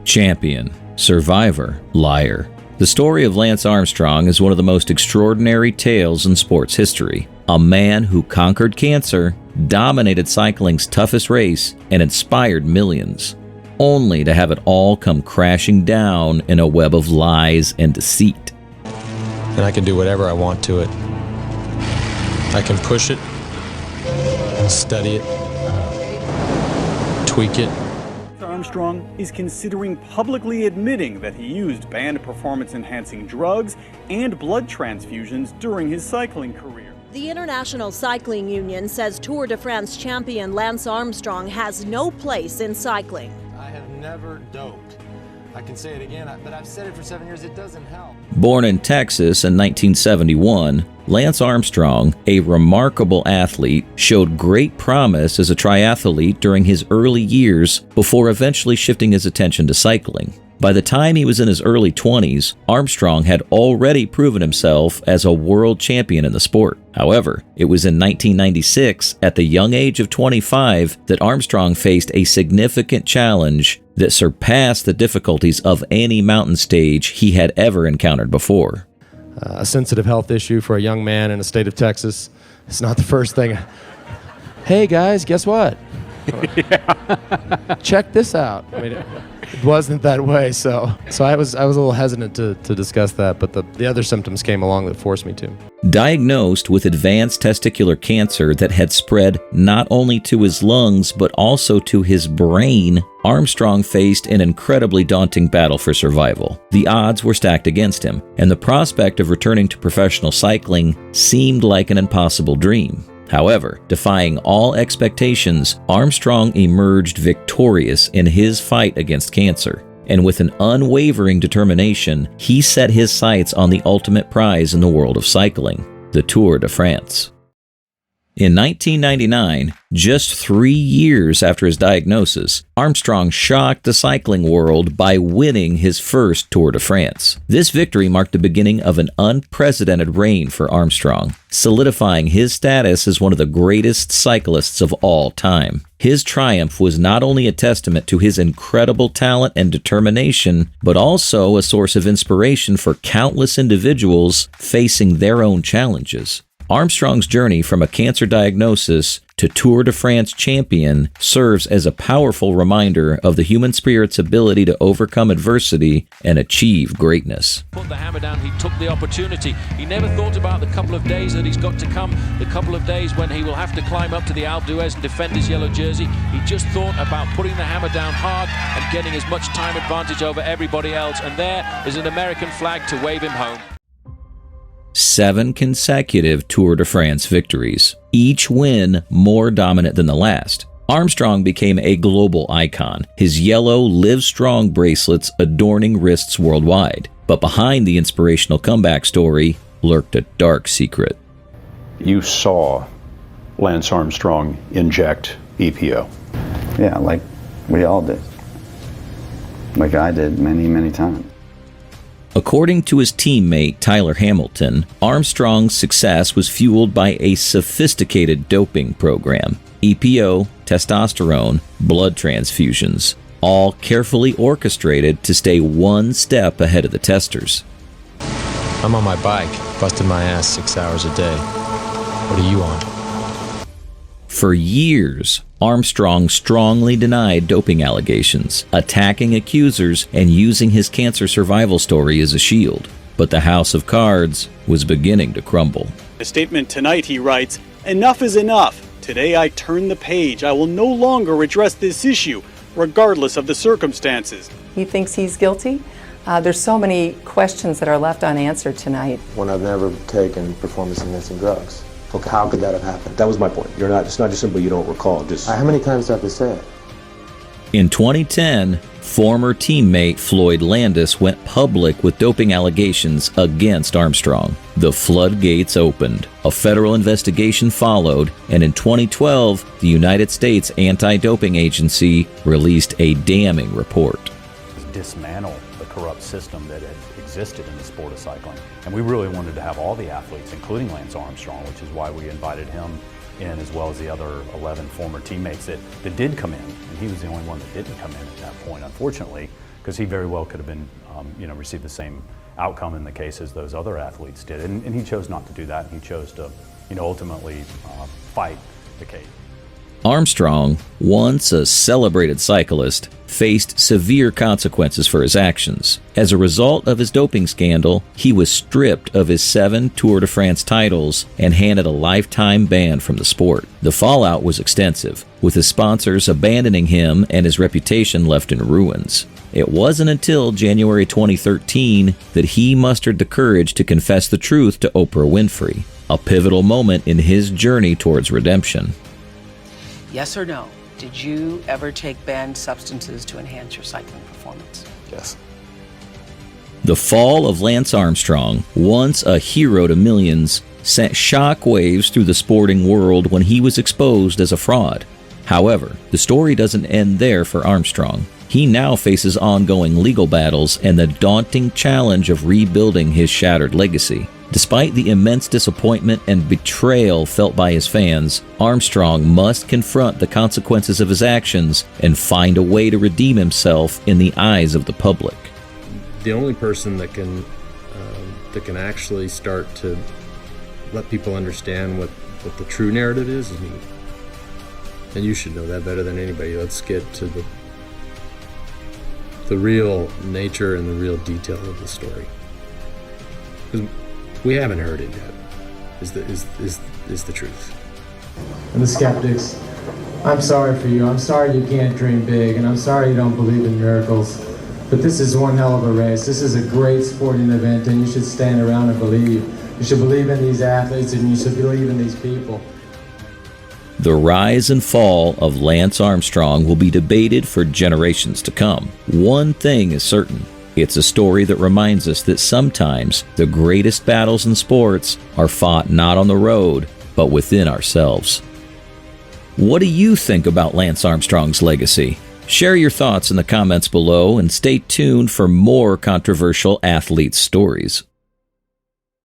Champion, survivor, liar. The story of Lance Armstrong is one of the most extraordinary tales in sports history. A man who conquered cancer, dominated cycling's toughest race, and inspired millions, only to have it all come crashing down in a web of lies and deceit. And I can do whatever I want to it. I can push it, and study it, tweak it. Armstrong is considering publicly admitting that he used banned performance-enhancing drugs and blood transfusions during his cycling career. The International Cycling Union says Tour de France champion Lance Armstrong has no place in cycling. I have never doped. I can say it again, but I've said it for 7 years, it doesn't help. Born in Texas in 1971, Lance Armstrong, a remarkable athlete, showed great promise as a triathlete during his early years before eventually shifting his attention to cycling. By the time he was in his early 20s, Armstrong had already proven himself as a world champion in the sport. However, it was in 1996, at the young age of 25, that Armstrong faced a significant challenge that surpassed the difficulties of any mountain stage he had ever encountered before. A sensitive health issue for a young man in the state of Texas. It's not the first thing. Hey guys, guess what? Check this out. I mean, it wasn't that way, so I was a little hesitant to discuss that, but the other symptoms came along that forced me to. Diagnosed with advanced testicular cancer that had spread not only to his lungs but also to his brain, Armstrong faced an incredibly daunting battle for survival. The odds were stacked against him, and the prospect of returning to professional cycling seemed like an impossible dream. However, defying all expectations, Armstrong emerged victorious in his fight against cancer. And with an unwavering determination, he set his sights on the ultimate prize in the world of cycling, the Tour de France. In 1999, just 3 years after his diagnosis, Armstrong shocked the cycling world by winning his first Tour de France. This victory marked the beginning of an unprecedented reign for Armstrong, solidifying his status as one of the greatest cyclists of all time. His triumph was not only a testament to his incredible talent and determination, but also a source of inspiration for countless individuals facing their own challenges. Armstrong's journey from a cancer diagnosis to Tour de France champion serves as a powerful reminder of the human spirit's ability to overcome adversity and achieve greatness. Put the hammer down, he took the opportunity. He never thought about the couple of days that he's got to come, the couple of days when he will have to climb up to the Alpe d'Huez and defend his yellow jersey. He just thought about putting the hammer down hard and getting as much time advantage over everybody else. And there is an American flag to wave him home. 7 consecutive Tour de France victories, each win more dominant than the last. Armstrong became a global icon, his yellow Live Strong bracelets adorning wrists worldwide. But behind the inspirational comeback story lurked a dark secret. You saw Lance Armstrong inject EPO. Yeah, like we all did. Like I did many, many times. According to his teammate Tyler Hamilton, Armstrong's success was fueled by a sophisticated doping program: EPO, testosterone, blood transfusions, all carefully orchestrated to stay one step ahead of the testers. I'm on my bike, busting my ass 6 hours a day. What are you on? For years, Armstrong strongly denied doping allegations, attacking accusers and using his cancer survival story as a shield. But the house of cards was beginning to crumble. In a statement tonight, he writes, "Enough is enough. Today I turn the page. I will no longer address this issue, regardless of the circumstances." He thinks he's guilty. There's so many questions that are left unanswered tonight. When I've never taken performance-enhancing drugs. Okay, how could that have happened? That was my point. It's not just simply you don't recall. Just how many times do I have to say it? In 2010, former teammate Floyd Landis went public with doping allegations against Armstrong. The floodgates opened. A federal investigation followed, and in 2012, the United States Anti-Doping Agency released a damning report. Dismantle the corrupt system that had existed in the sport of cycling. And we really wanted to have all the athletes, including Lance Armstrong, which is why we invited him in, as well as the other 11 former teammates that did come in. And he was the only one that didn't come in at that point, unfortunately, because he very well could have been, received the same outcome in the case as those other athletes did. And he chose not to do that. He chose to, ultimately fight the case. Armstrong, once a celebrated cyclist, faced severe consequences for his actions. As a result of his doping scandal, he was stripped of his 7 Tour de France titles and handed a lifetime ban from the sport. The fallout was extensive, with his sponsors abandoning him and his reputation left in ruins. It wasn't until January 2013 that he mustered the courage to confess the truth to Oprah Winfrey, a pivotal moment in his journey towards redemption. Yes or no? Did you ever take banned substances to enhance your cycling performance? Yes. The fall of Lance Armstrong, once a hero to millions, sent shockwaves through the sporting world when he was exposed as a fraud. However, the story doesn't end there for Armstrong. He now faces ongoing legal battles and the daunting challenge of rebuilding his shattered legacy. Despite the immense disappointment and betrayal felt by his fans, Armstrong must confront the consequences of his actions and find a way to redeem himself in the eyes of the public. The only person that can actually start to let people understand what the true narrative is me. And you should know that better than anybody. Let's get to the real nature and the real detail of the story. Because we haven't heard it yet, is the truth. And the skeptics, I'm sorry for you. I'm sorry you can't dream big, and I'm sorry you don't believe in miracles. But this is one hell of a race. This is a great sporting event, and you should stand around and believe. You should believe in these athletes, and you should believe in these people. The rise and fall of Lance Armstrong will be debated for generations to come. One thing is certain. It's a story that reminds us that sometimes the greatest battles in sports are fought not on the road, but within ourselves. What do you think about Lance Armstrong's legacy? Share your thoughts in the comments below and stay tuned for more controversial athlete stories.